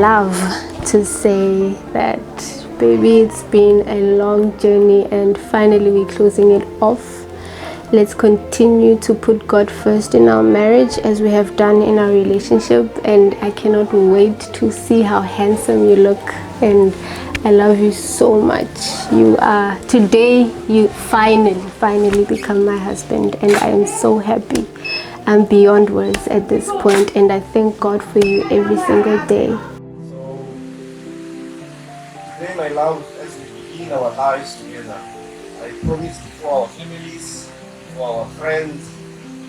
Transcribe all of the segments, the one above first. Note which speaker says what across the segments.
Speaker 1: love to say that, baby, it's been a long journey and finally we're closing it off. Let's continue to put God first in our marriage as we have done in our relationship, and I cannot wait to see how handsome you look, and I love you so much. Today you finally become my husband, and I am so happy. I'm beyond words at this point, and I thank God for you every single day.
Speaker 2: So today, my love, as we begin our lives together, I promise before our families, for our friends, to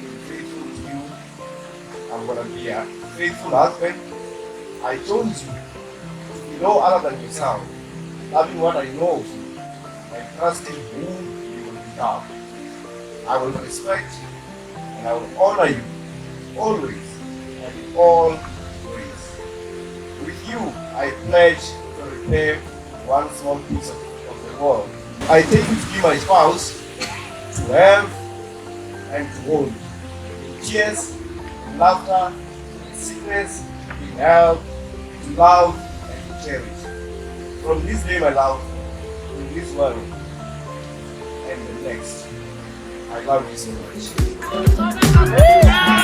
Speaker 2: be faithful to you. I'm going to be a faithful husband. I chose you to be no other than yourself, loving what I know of you, and trusting who you will become. I will respect you, and I will honor you, always and in all ways. With you, I pledge to repair one small piece of the world. I take you to be my spouse, to have and to hold, in tears, in laughter, in sickness, in health, to love and to cherish. From this day, my love, in this world and the next, I love you so much.
Speaker 3: We'll be right back.